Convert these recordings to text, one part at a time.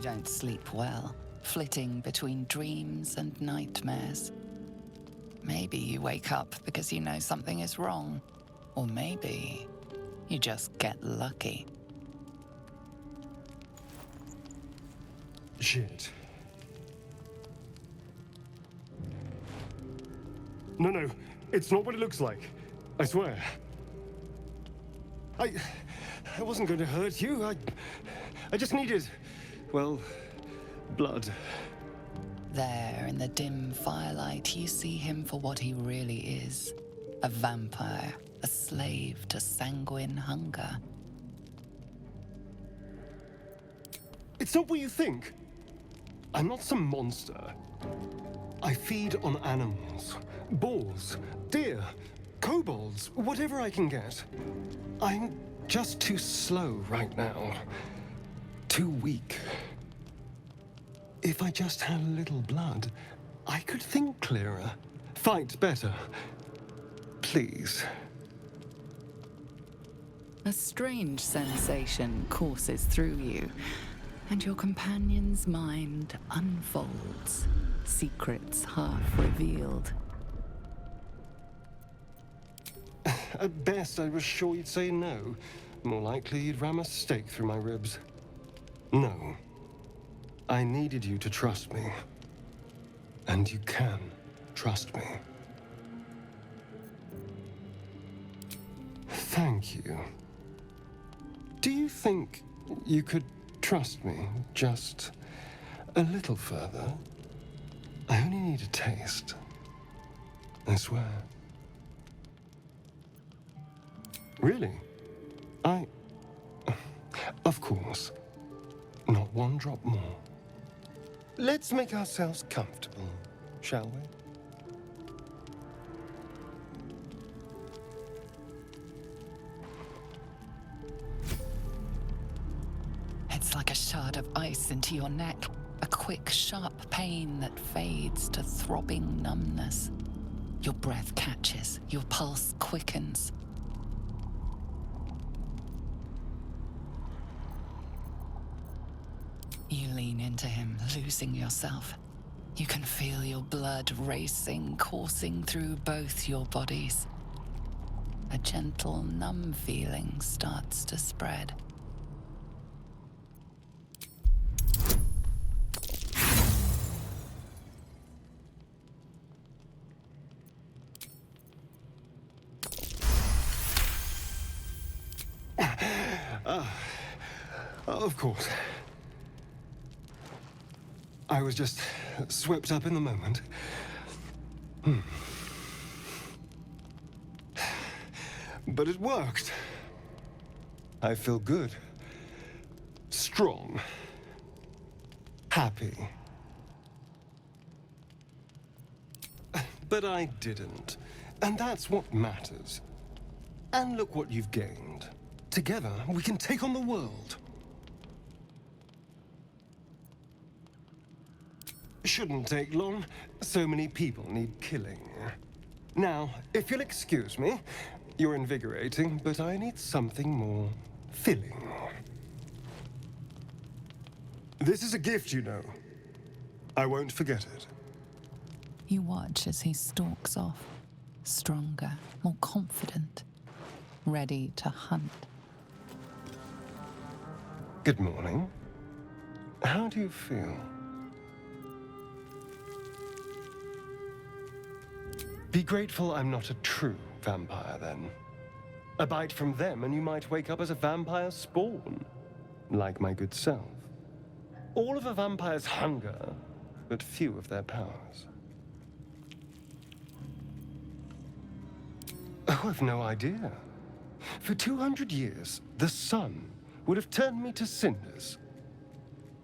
don't sleep well, flitting between dreams and nightmares. Maybe you wake up because you know something is wrong, or maybe you just get lucky. Shit. No, it's not what it looks like. I swear. I wasn't going to hurt you. I just needed, well, blood. There, in the dim firelight, you see him for what he really is. A vampire, a slave to sanguine hunger. It's not what you think. I'm not some monster. I feed on animals. Boars, deer, kobolds, whatever I can get. I'm just too slow right now. Too weak. If I just had a little blood, I could think clearer, fight better. Please. A strange sensation courses through you, and your companion's mind unfolds, secrets half revealed. At best, I was sure you'd say no. More likely, you'd ram a stake through my ribs. No. I needed you to trust me. And you can trust me. Thank you. Do you think you could trust me just a little further? I only need a taste. I swear. Really? Of course. Not one drop more. Let's make ourselves comfortable, shall we? It's like a shard of ice into your neck, a quick, sharp pain that fades to throbbing numbness. Your breath catches, your pulse quickens. You lean into him, losing yourself. You can feel your blood racing, coursing through both your bodies. A gentle, numb feeling starts to spread. Of course. I was just swept up in the moment. But it worked. I feel good. Strong. Happy. But I didn't. And that's what matters. And look what you've gained. Together, we can take on the world. Shouldn't take long. So many people need killing. Now, if you'll excuse me, you're invigorating, but I need something more filling. This is a gift, you know. I won't forget it. You watch as he stalks off, stronger, more confident, ready to hunt. Good morning. How do you feel? Be grateful I'm not a true vampire, then. A bite from them and you might wake up as a vampire spawn, like my good self. All of a vampire's hunger, but few of their powers. Oh, I've no idea. For 200 years, the sun would have turned me to cinders.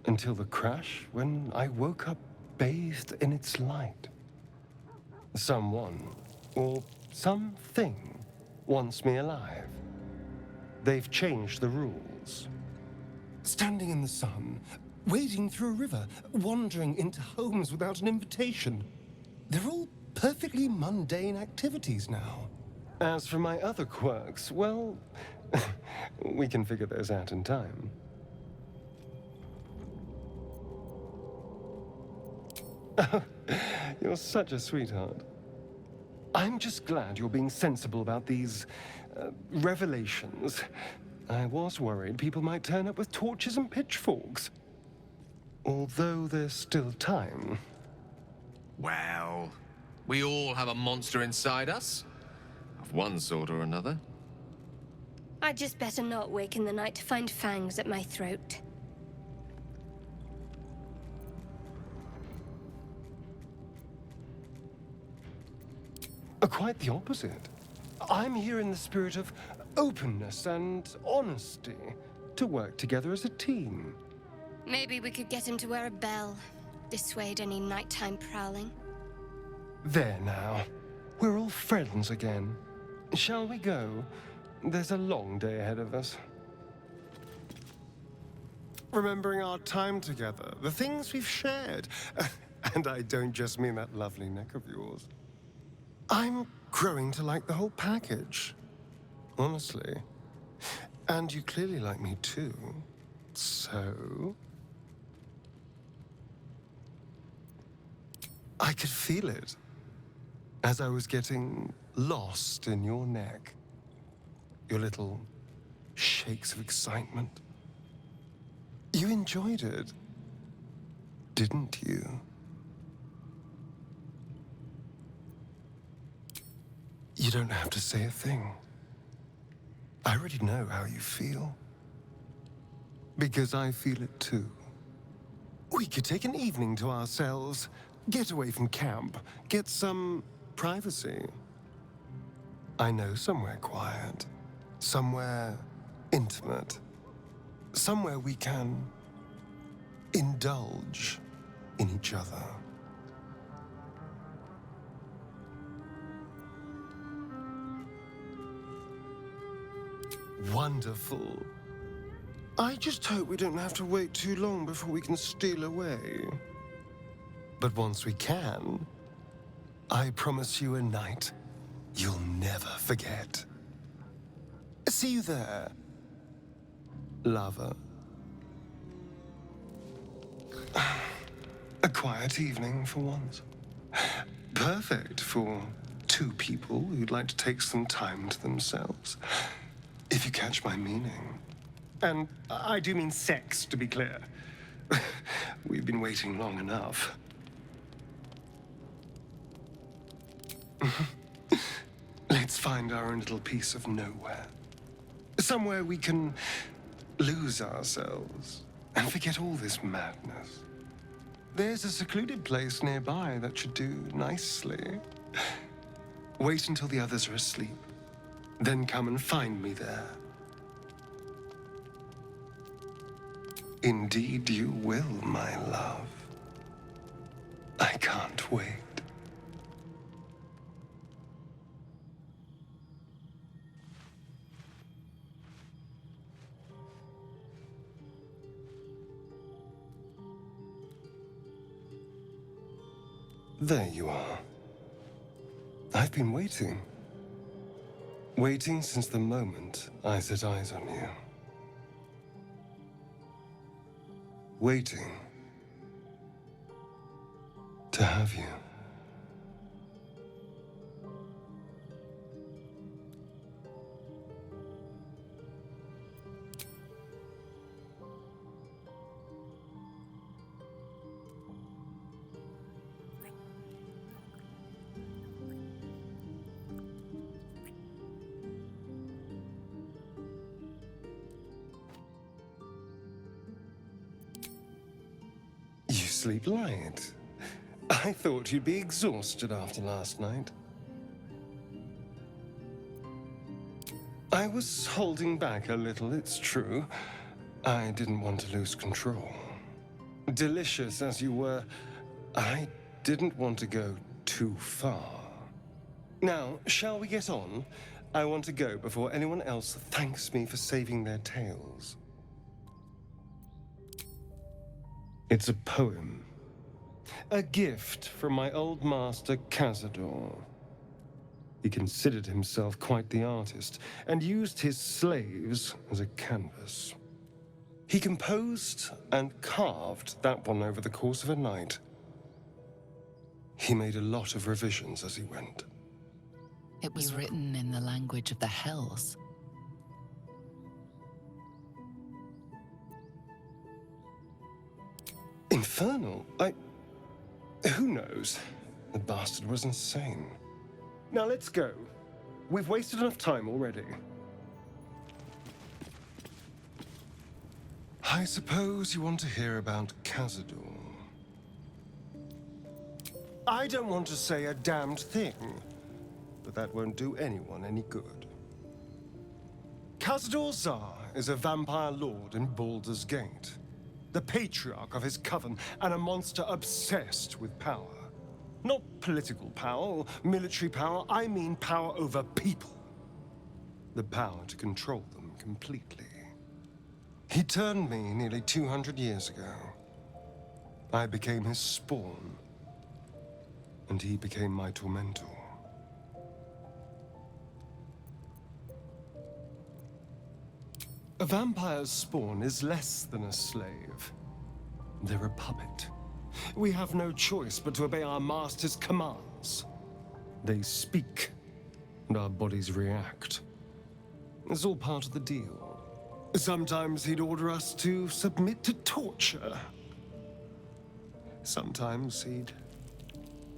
Until the crash, when I woke up bathed in its light. Someone, or something, wants me alive. They've changed the rules. Standing in the sun, wading through a river, wandering into homes without an invitation. They're all perfectly mundane activities now. As for my other quirks, well, we can figure those out in time. You're such a sweetheart. I'm just glad you're being sensible about these revelations. I was worried people might turn up with torches and pitchforks. Although there's still time. Well, we all have a monster inside us, of one sort or another. I'd just better not wake in the night to find fangs at my throat. Quite the opposite. I'm here in the spirit of openness and honesty to work together as a team. Maybe we could get him to wear a bell. Dissuade any nighttime prowling. There now. We're all friends again. Shall we go? There's a long day ahead of us. Remembering our time together, the things we've shared. And I don't just mean that lovely neck of yours. I'm growing to like the whole package. Honestly. And you clearly like me too. So... I could feel it as I was getting lost in your neck. Your little shakes of excitement. You enjoyed it, didn't you? You don't have to say a thing. I already know how you feel. Because I feel it too. We could take an evening to ourselves, get away from camp, get some privacy. I know somewhere quiet, somewhere intimate, somewhere we can indulge in each other. Wonderful. I just hope we don't have to wait too long before we can steal away. But once we can, I promise you a night you'll never forget. See you there, lover. A quiet evening for once. Perfect for two people who'd like to take some time to themselves. If you catch my meaning. And I do mean sex, to be clear. We've been waiting long enough. Let's find our own little piece of nowhere. Somewhere we can lose ourselves and forget all this madness. There's a secluded place nearby that should do nicely. Wait until the others are asleep. Then come and find me there. Indeed you will, my love. I can't wait. There you are. I've been waiting. Waiting since the moment I set eyes on you. Waiting to have you. Sleep light. I thought you'd be exhausted after last night. I was holding back a little, it's true. I didn't want to lose control. Delicious as you were, I didn't want to go too far. Now, shall we get on? I want to go before anyone else thanks me for saving their tails. It's a poem. A gift from my old master, Cazador. He considered himself quite the artist, and used his slaves as a canvas. He composed and carved that one over the course of a night. He made a lot of revisions as he went. It was written in the language of the Hells. Infernal? Who knows? The bastard was insane. Now let's go. We've wasted enough time already. I suppose you want to hear about Cazador. I don't want to say a damned thing, but that won't do anyone any good. Cazador Tsar is a vampire lord in Baldur's Gate, the patriarch of his coven, and a monster obsessed with power. Not political power or military power, I mean power over people. The power to control them completely. He turned me nearly 200 years ago. I became his spawn, and he became my tormentor. A vampire's spawn is less than a slave. They're a puppet. We have no choice but to obey our master's commands. They speak, and our bodies react. It's all part of the deal. Sometimes he'd order us to submit to torture. Sometimes he'd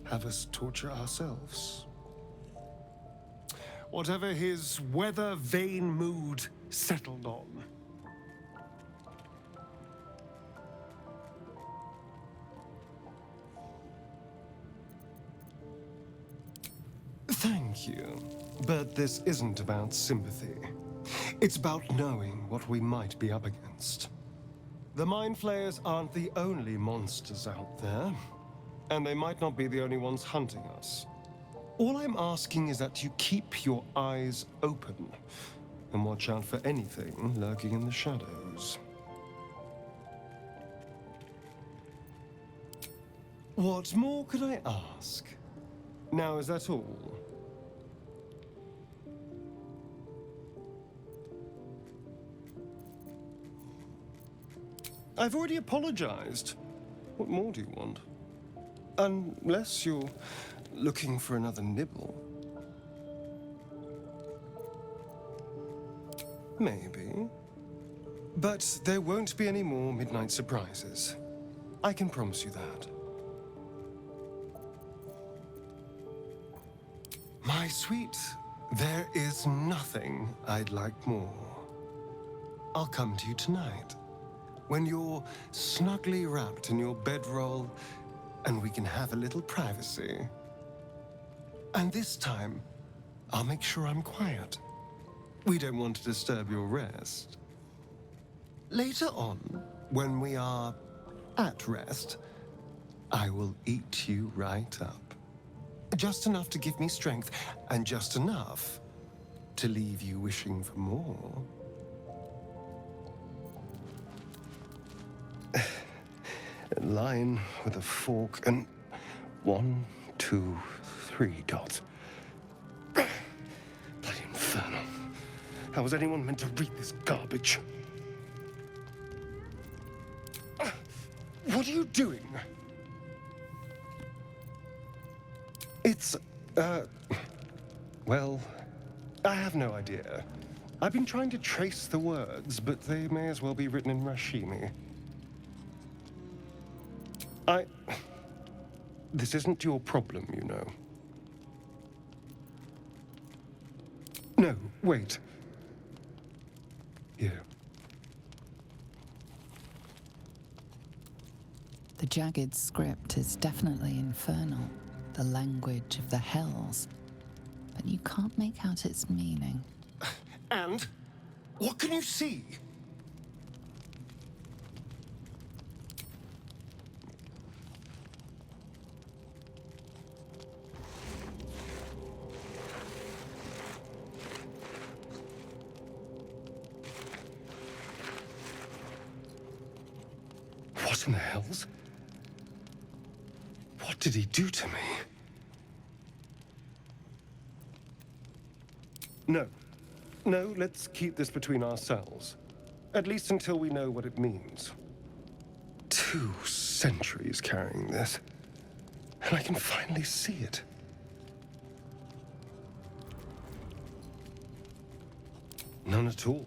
have us torture ourselves. Whatever his weather-vane mood settled on. Thank you, but this isn't about sympathy. It's about knowing what we might be up against. The Mind Flayers aren't the only monsters out there, and they might not be the only ones hunting us. All I'm asking is that you keep your eyes open and watch out for anything lurking in the shadows. What more could I ask? Now, is that all? I've already apologized. What more do you want? Unless you're looking for another nibble. Maybe. But there won't be any more midnight surprises. I can promise you that. My sweet, there is nothing I'd like more. I'll come to you tonight, when you're snugly wrapped in your bedroll, and we can have a little privacy. And this time, I'll make sure I'm quiet. We don't want to disturb your rest. Later on, when we are at rest, I will eat you right up. Just enough to give me strength, and just enough to leave you wishing for more. A line with a fork and 1, 2, 3 dots. Bloody infernal. How was anyone meant to read this garbage? What are you doing? It's, well, I have no idea. I've been trying to trace the words, but they may as well be written in Rashimi. This isn't your problem, you know. No, wait. Here. The jagged script is definitely infernal, the language of the Hells, but you can't make out its meaning. And? What can you see? What in the hells? What did he do to me? No, let's keep this between ourselves. At least until we know what it means. 2 centuries carrying this. and I can finally see it. None at all.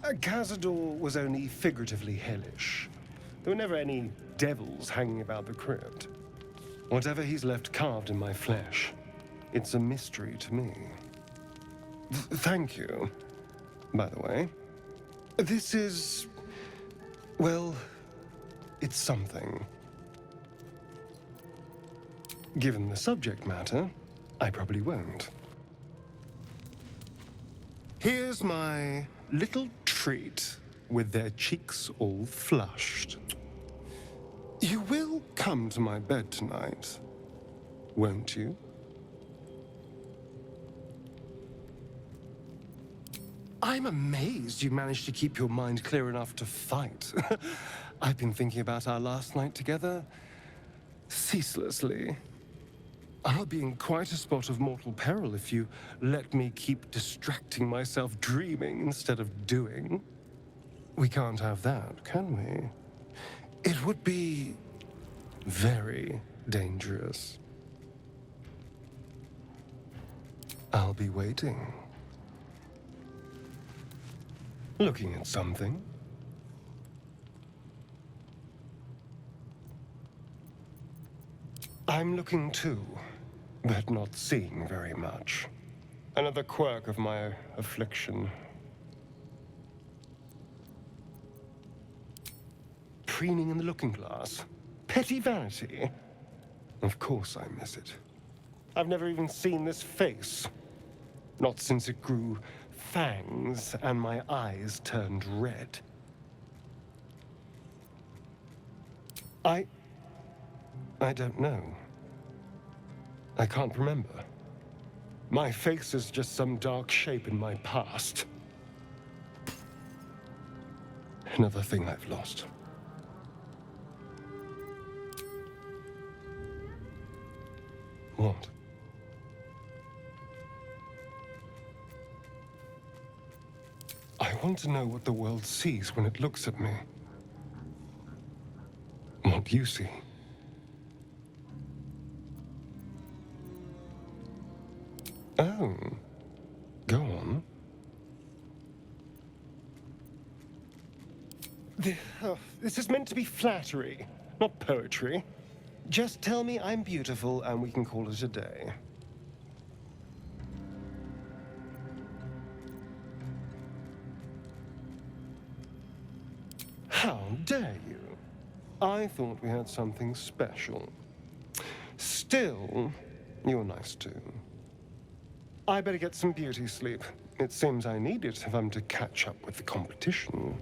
Cazador was only figuratively hellish. There were never any devils hanging about the crypt. Whatever he's left carved in my flesh, it's a mystery to me. Thank you, by the way. This is... well, it's something. Given the subject matter, I probably won't. Here's my little treat with their cheeks all flushed. You will come to my bed tonight, won't you? I'm amazed you managed to keep your mind clear enough to fight. I've been thinking about our last night together ceaselessly. I'll be in quite a spot of mortal peril if you let me keep distracting myself dreaming instead of doing. We can't have that, can we? It would be very dangerous. I'll be waiting. Looking at something. I'm looking too, but not seeing very much. Another quirk of my affliction. Preening in the looking glass. Petty vanity. Of course I miss it. I've never even seen this face. Not since it grew fangs and my eyes turned red. I don't know. I can't remember. My face is just some dark shape in my past. Another thing I've lost. What? I want to know what the world sees when it looks at me. What you see. Oh, go on. This is meant to be flattery, not poetry. Just tell me I'm beautiful and we can call it a day. How dare you? I thought we had something special. Still, you're nice too. I better get some beauty sleep. It seems I need it if I'm to catch up with the competition.